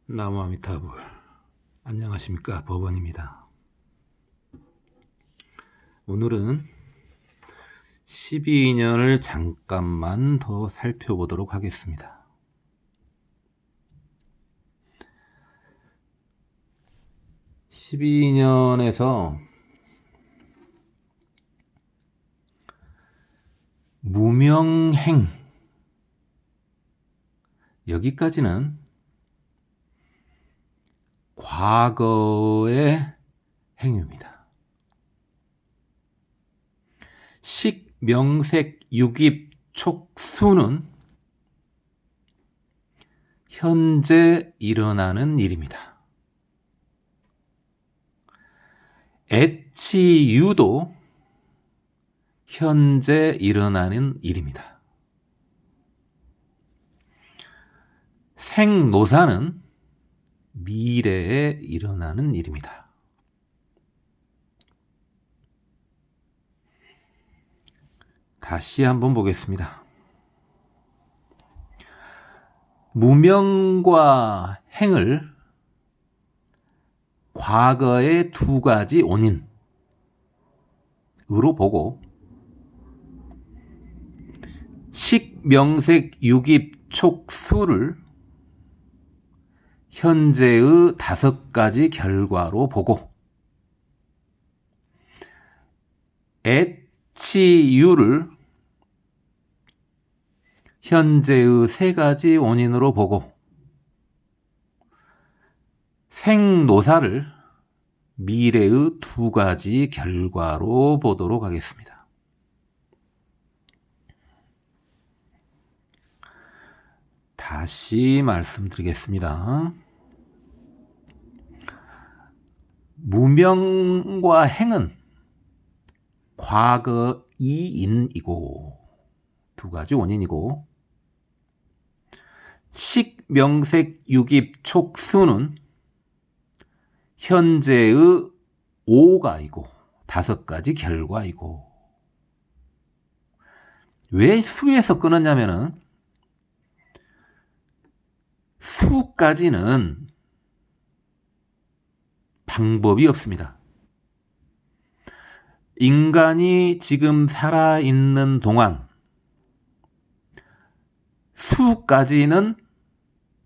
나무아미타불. 안녕하십니까, 법원입니다. 오늘은 12인연을 잠깐만 더 살펴보도록 하겠습니다. 십이인연에서 무명행, 여기까지는 과거의 행위입니다. 식, 명색, 유깁, 촉수는 현재 일어나는 일입니다. 애치, 유도 현재 일어나는 일입니다. 생노사는 미래에 일어나는 일입니다. 다시 한번 보겠습니다. 무명과 행을 과거의 두 가지 원인으로 보고 식, 명색, 유깁, 촉수를 현재의 5가지 결과로 보고 애치, 유를 현재의 3가지 원인으로 보고 생노사를 미래의 2가지 결과로 보도록 하겠습니다. 다시 말씀드리겠습니다. 무명과 행은 과거 이인이고 2가지 원인이고 식, 명색, 유깁, 촉수는 현재의 5가이고 5가지 결과이고. 왜 수에서 끊었냐면은 수까지는 방법이 없습니다. 인간이 지금 살아있는 동안 수까지는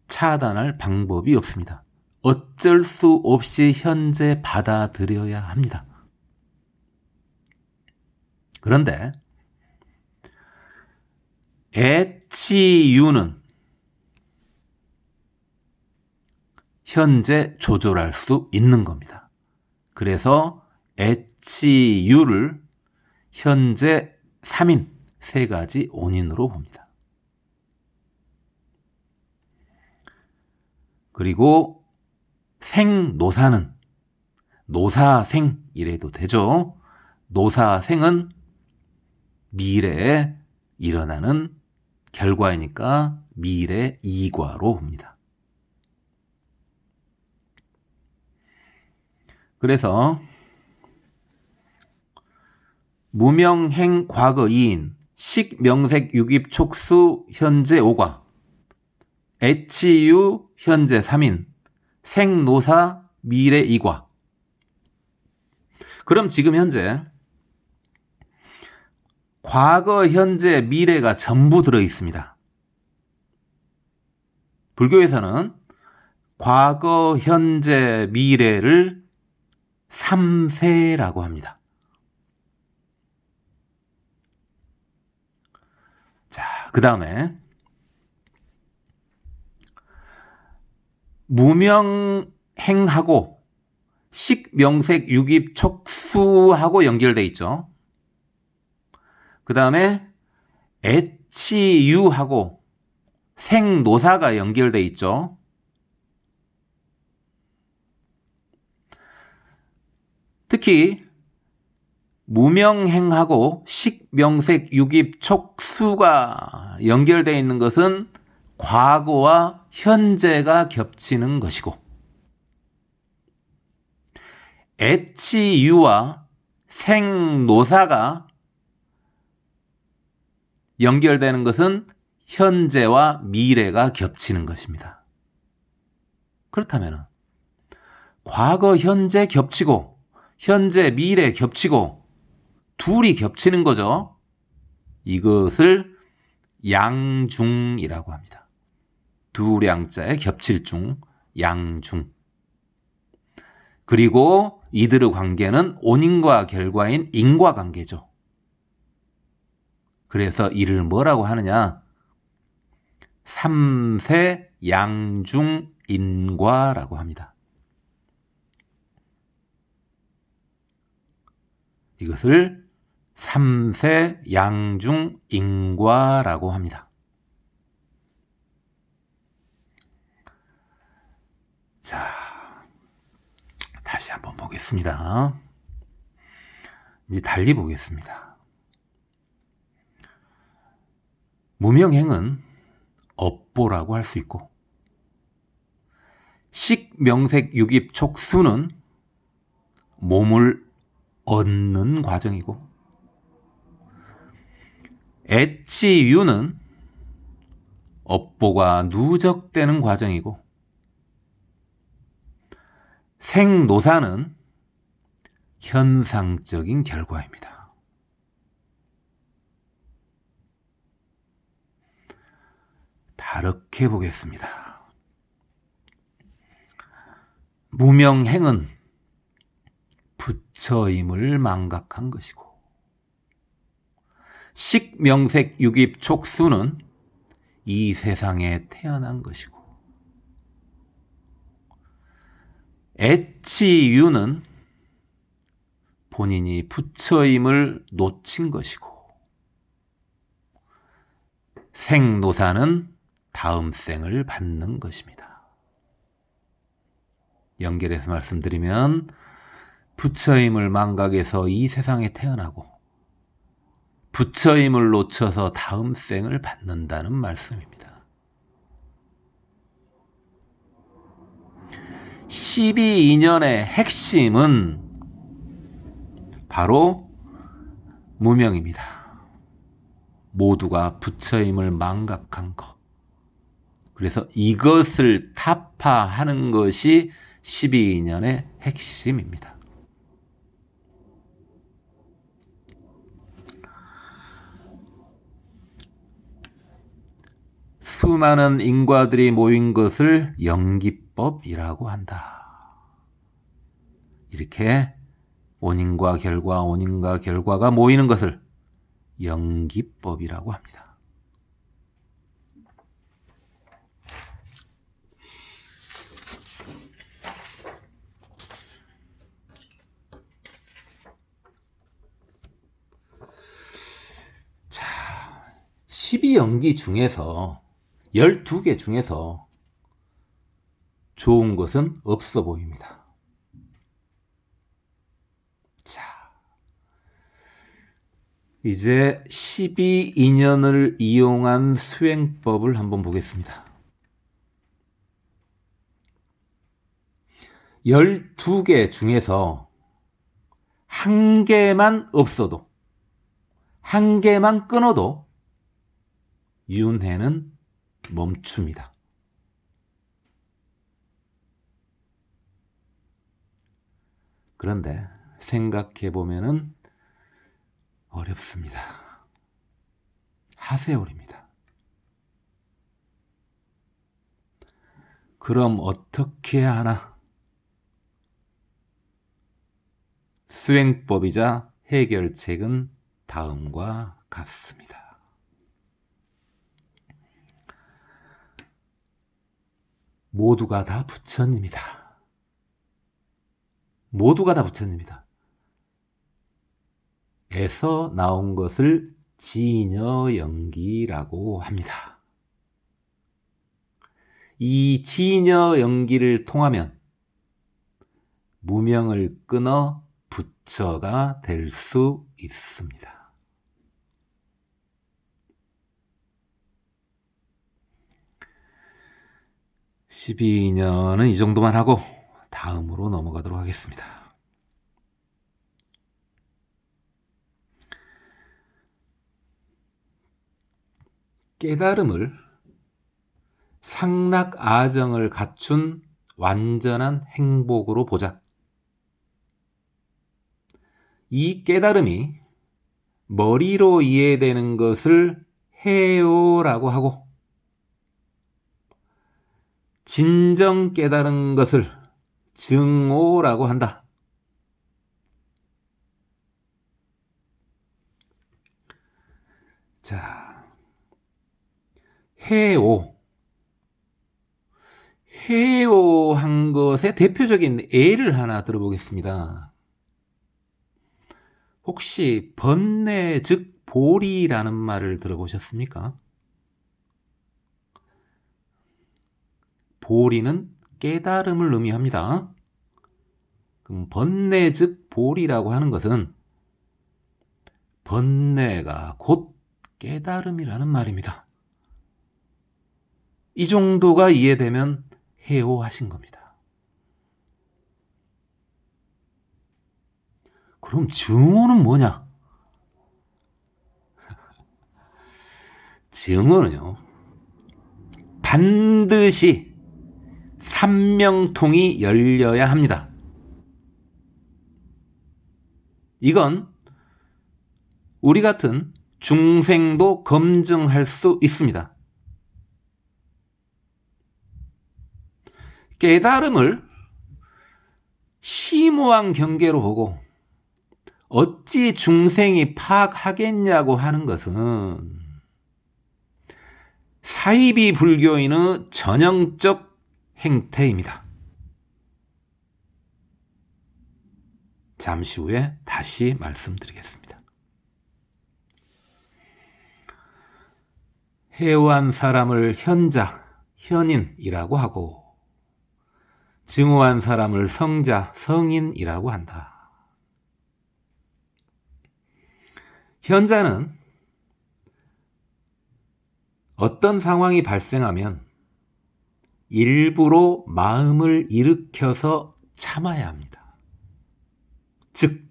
차단할 방법이 없습니다. 어쩔 수 없이 현재 받아들여야 합니다. 그런데 애치유는 현재 조절할 수 있는 겁니다. 그래서 애치유를 현재 3인 3가지 원인으로 봅니다. 그리고 생노사는 노사생 이래도 되죠. 노사생은 미래에 일어나는 결과이니까 미래 2과로 봅니다. 그래서 무명행 과거 2인, 식, 명색, 유깁, 촉수 현재 5과, 애치유 현재 3인, 생노사 미래 2과. 그럼 지금 현재 과거, 현재, 미래가 전부 들어있습니다. 불교에서는 과거, 현재, 미래를 3세라고 합니다. 자, 그 다음에 무명행하고 식, 명색, 유깁, 촉수하고 연결돼 있죠. 그 다음에 애치유하고 생노사가 연결돼 있죠. 특히 무명행하고 식, 명색, 유깁, 촉수가 연결되어 있는 것은 과거와 현재가 겹치는 것이고 애치유와 생노사가 연결되는 것은 현재와 미래가 겹치는 것입니다. 그렇다면 과거, 현재 겹치고 현재, 미래 겹치고 둘이 겹치는 거죠. 이것을 양중이라고 합니다. 두 량자의 겹칠 중, 양중. 그리고 이들의 관계는 원인과 결과인 인과관계죠. 그래서 이를 뭐라고 하느냐? 삼세 양중인과라고 합니다. 이것을 삼세 양중인과라고 합니다. 자, 다시 한번 보겠습니다. 이제 달리 보겠습니다. 무명행은 업보라고 할 수 있고, 식명색유깁촉수는 몸을 얻는 과정이고, 애치유는 업보가 누적되는 과정이고, 생노사는 현상적인 결과입니다. 다르게 보겠습니다. 무명행은 부처임을 망각한 것이고, 식명색유깁촉수는 이 세상에 태어난 것이고, 애치유는 본인이 부처임을 놓친 것이고, 생노사는 다음 생을 받는 것입니다. 연결해서 말씀드리면 부처임을 망각해서 이 세상에 태어나고 부처임을 놓쳐서 다음 생을 받는다는 말씀입니다. 12인연의 핵심은 바로 무명입니다. 모두가 부처임을 망각한 것. 그래서 이것을 타파하는 것이 12인연의 핵심입니다. 수많은 인과들이 모인 것을 연기법이라고 한다. 이렇게 원인과 결과가 모이는 것을 연기법이라고 합니다. 자, 12연기 중에서 12개 중에서 좋은 것은 없어 보입니다. 자, 이제 12인연을 이용한 수행법을 한번 보겠습니다. 12개 중에서 한 개만 없어도, 한 개만 끊어도 윤회는 멈춥니다. 그런데 생각해 보면은 어렵습니다. 하세월입니다. 그럼 어떻게 해야 하나? 수행법이자 해결책은 다음과 같습니다. 모두가 다 부처님이다. 모두가 다 부처님이다. 에서 나온 것을 진여연기라고 합니다. 이 진여연기를 통하면 무명을 끊어 부처가 될 수 있습니다. (12년은) 이 정도만 하고 다음으로 넘어가도록 하겠습니다. 깨달음을 상락아정을 갖춘 완전한 행복으로 보자. 이 깨달음이 머리로 이해되는 것을 해요라고 하고, 진정 깨달은 것을 증오라고 한다. 자, 해오한 것의 대표적인 예를 하나 들어보겠습니다. 혹시 번뇌 즉 보리라는 말을 들어보셨습니까? 보리는 깨달음을 의미합니다. 그럼 번뇌 즉 보리라고 하는 것은 번뇌가 곧 깨달음이라는 말입니다. 이 정도가 이해되면 해오하신 겁니다. 그럼 증오는 뭐냐? 증오는요, 반드시 삼명통이 열려야 합니다. 이건 우리 같은 중생도 검증할 수 있습니다. 깨달음을 심오한 경계로 보고 어찌 중생이 파악하겠냐고 하는 것은 사이비 불교인의 전형적 행태입니다. 잠시 후에 다시 말씀드리겠습니다. 해오한 사람을 현자, 현인이라고 하고, 증오한 사람을 성자, 성인이라고 한다. 현자는 어떤 상황이 발생하면 일부러 마음을 일으켜서 참아야 합니다. 즉,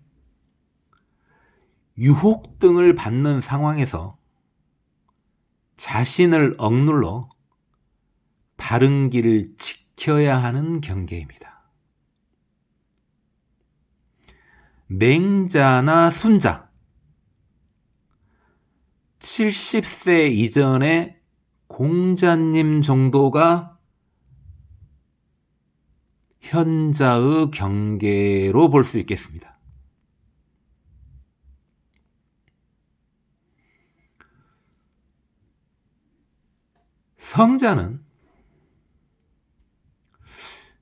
유혹 등을 받는 상황에서 자신을 억눌러 바른 길을 지켜야 하는 경계입니다. 맹자나 순자, 70세 이전의 공자님 정도가 현자의 경계로 볼 수 있겠습니다. 성자는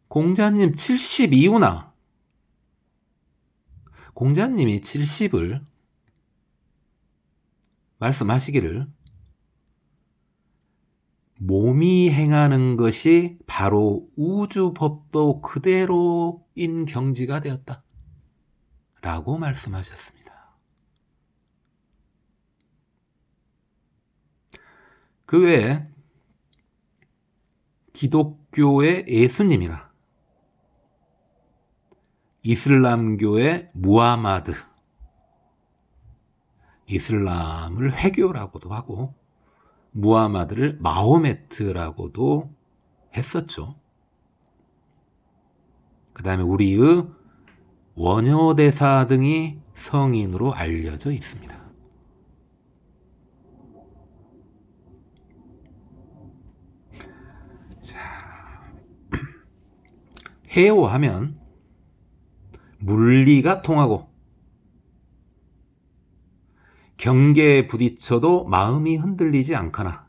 공자님 70 이후나 공자님이 70을 말씀하시기를 몸이 행하는 것이 바로 우주법도 그대로인 경지가 되었다 라고 말씀하셨습니다. 그 외에 기독교의 예수님이나 이슬람교의 무하마드, 이슬람을 회교라고도 하고 무하마드를 마호메트라고도 했었죠. 그 다음에 우리의 원효대사 등이 성인으로 알려져 있습니다. 자, 해오하면 물리가 통하고 경계에 부딪혀도 마음이 흔들리지 않거나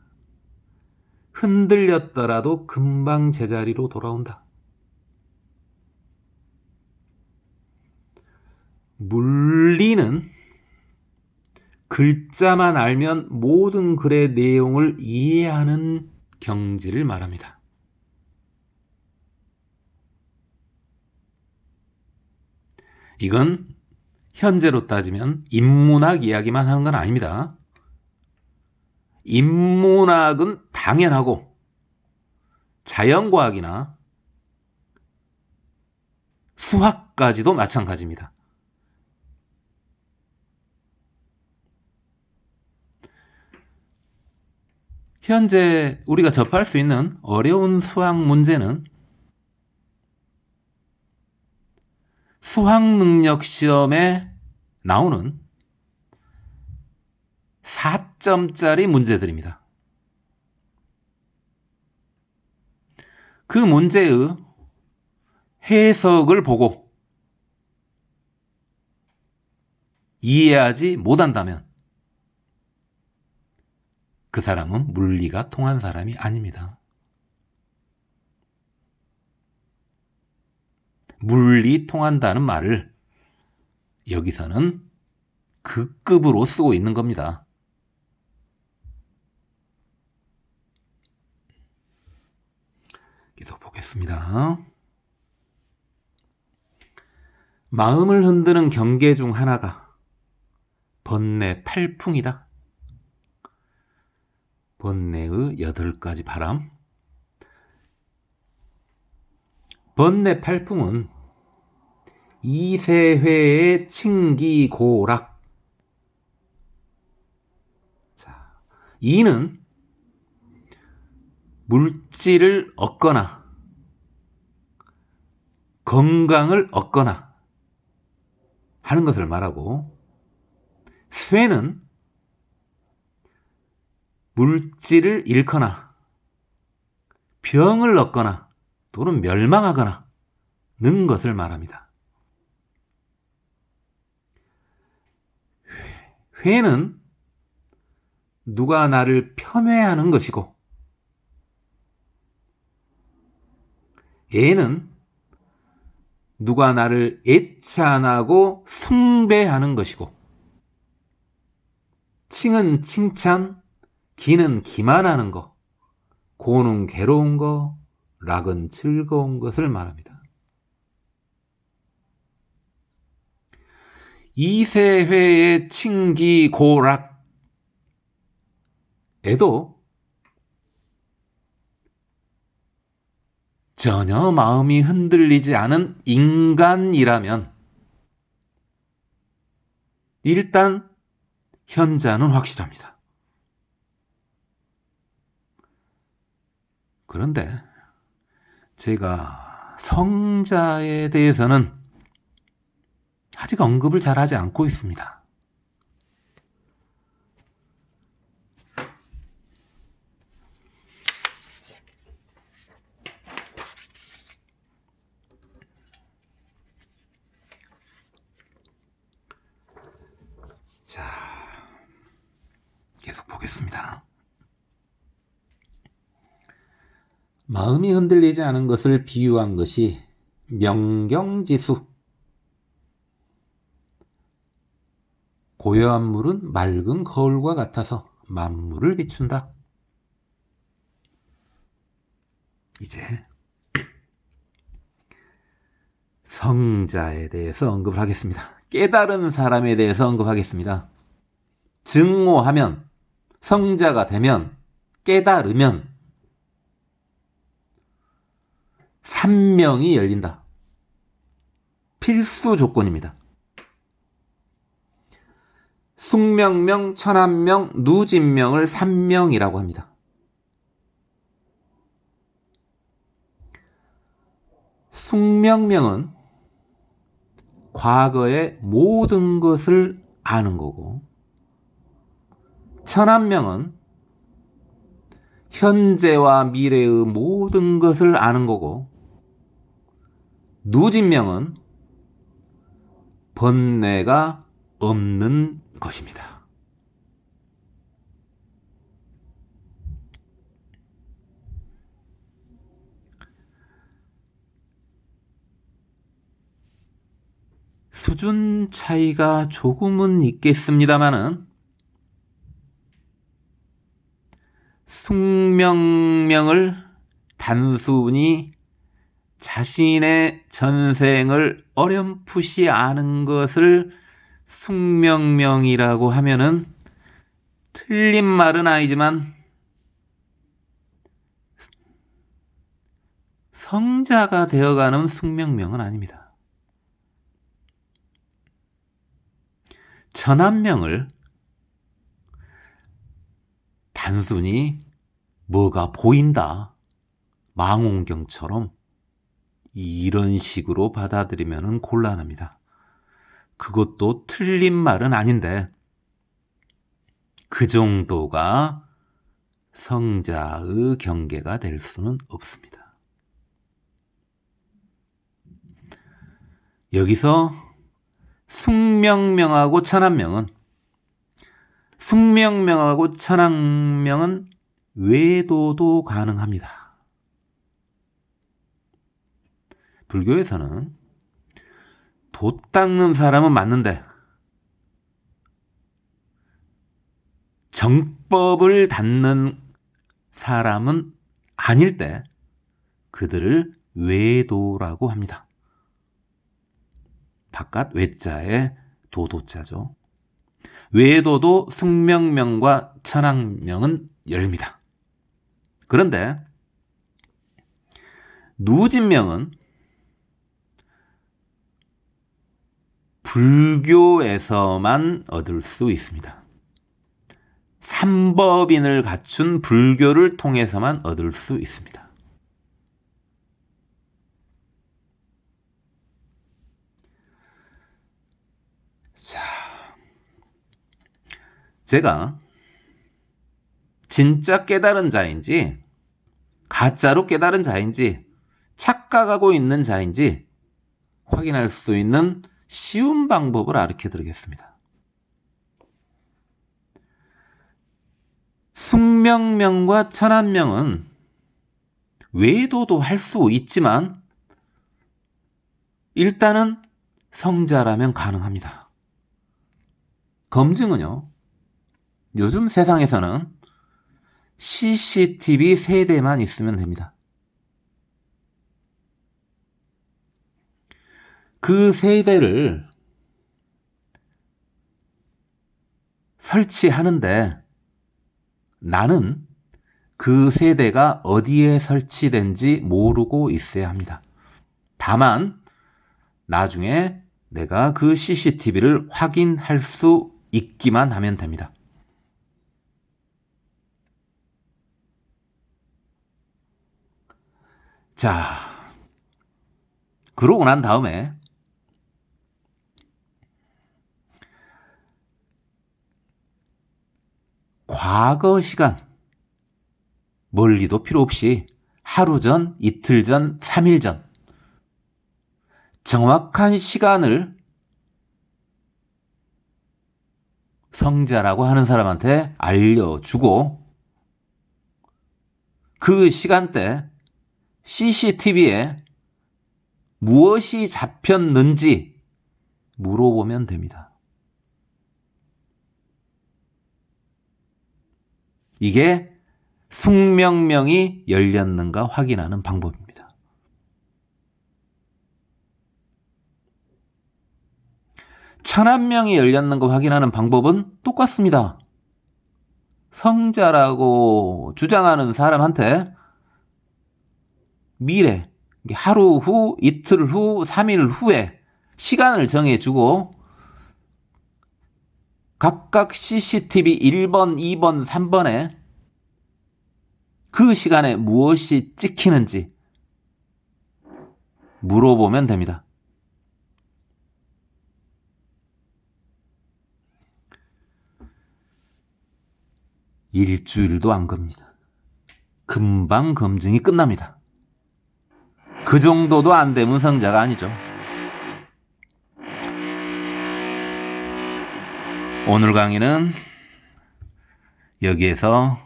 흔들렸더라도 금방 제자리로 돌아온다. 물리는 글자만 알면 모든 글의 내용을 이해하는 경지를 말합니다. 이건 현재로 따지면 인문학 이야기만 하는 건 아닙니다. 인문학은 당연하고 자연과학이나 수학까지도 마찬가지입니다. 현재 우리가 접할 수 있는 어려운 수학 문제는 수학능력 시험에 나오는 4점짜리 문제들입니다. 그 문제의 해석을 보고 이해하지 못한다면 그 사람은 물리가 통한 사람이 아닙니다. 물리 통한다는 말을 여기서는 그 급으로 쓰고 있는 겁니다. 계속 보겠습니다. 마음을 흔드는 경계 중 하나가 번뇌 팔풍이다. 번뇌의 8가지 바람. 번뇌 팔풍은 이세회의 칭기고락. 자, 이는 물질을 얻거나 건강을 얻거나 하는 것을 말하고, 쇠는 물질을 잃거나 병을 얻거나 또는 멸망하거나 는 것을 말합니다. 회는 누가 나를 폄훼하는 것이고, 애는 누가 나를 애찬하고 숭배하는 것이고, 칭은 칭찬, 기는 기만하는 것, 고는 괴로운 것, 락은 즐거운 것을 말합니다. 이세회의 칭기고락에도 전혀 마음이 흔들리지 않은 인간이라면 일단 현자는 확실합니다. 그런데 제가 성자에 대해서는 아직 언급을 잘 하지 않고 있습니다. 자, 계속 보겠습니다. 마음이 흔들리지 않은 것을 비유한 것이 명경지수. 고요한 물은 맑은 거울과 같아서 만물을 비춘다. 이제 성자에 대해서 언급을 하겠습니다. 깨달은 사람에 대해서 언급하겠습니다. 증오하면, 성자가 되면, 깨달으면 삼명이 열린다. 필수 조건입니다. 숙명명, 천한명, 누진명을 삼명이라고 합니다. 숙명명은 과거의 모든 것을 아는 거고, 천한명은 현재와 미래의 모든 것을 아는 거고, 누진명은 번뇌가 없는 것입니다. 수준 차이가 조금은 있겠습니다마는 숙명명을 단순히 자신의 전생을 어렴풋이 아는 것을 숙명명이라고 하면은 틀린 말은 아니지만 성자가 되어가는 숙명명은 아닙니다. 천한명을 단순히 뭐가 보인다, 망원경처럼 이런 식으로 받아들이면 곤란합니다. 그것도 틀린 말은 아닌데 그 정도가 성자의 경계가 될 수는 없습니다. 여기서 숙명명하고 천한명은 외도도 가능합니다. 불교에서는 돛 닦는 사람은 맞는데 정법을 닫는 사람은 아닐 때 그들을 외도라고 합니다. 바깥 외자에 도도자죠. 외도도 숙명명과 천한명은 열립니다. 그런데 누진명은 불교에서만 얻을 수 있습니다. 삼법인을 갖춘 불교를 통해서만 얻을 수 있습니다. 자, 제가 진짜 깨달은 자인지 가짜로 깨달은 자인지 착각하고 있는 자인지 확인할 수 있는 쉬운 방법을 가르쳐 드리겠습니다. 숙명명과 천한명은 외도도 할 수 있지만 일단은 성자라면 가능합니다. 검증은요, 요즘 세상에서는 CCTV 3대만 있으면 됩니다. 그 3대를 설치하는데 나는 그 3대가 어디에 설치된지 모르고 있어야 합니다. 다만 나중에 내가 그 CCTV를 확인할 수 있기만 하면 됩니다. 자, 그러고 난 다음에 과거 시간, 멀리도 필요 없이 하루 전, 이틀 전, 3일 전 정확한 시간을 성자라고 하는 사람한테 알려주고 그 시간대 CCTV에 무엇이 잡혔는지 물어보면 됩니다. 이게 숙명명이 열렸는가 확인하는 방법입니다. 천한명이 열렸는가 확인하는 방법은 똑같습니다. 성자라고 주장하는 사람한테 미래, 하루 후, 이틀 후, 3일 후에 시간을 정해주고 각각 CCTV 1번, 2번, 3번에 그 시간에 무엇이 찍히는지 물어보면 됩니다. 일주일도 안 겁니다. 금방 검증이 끝납니다. 그 정도도 안 되면 성자가 아니죠. 오늘 강의는 여기에서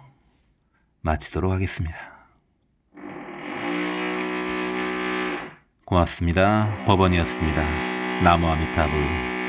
마치도록 하겠습니다. 고맙습니다. 법원이었습니다. 나무 아미타불.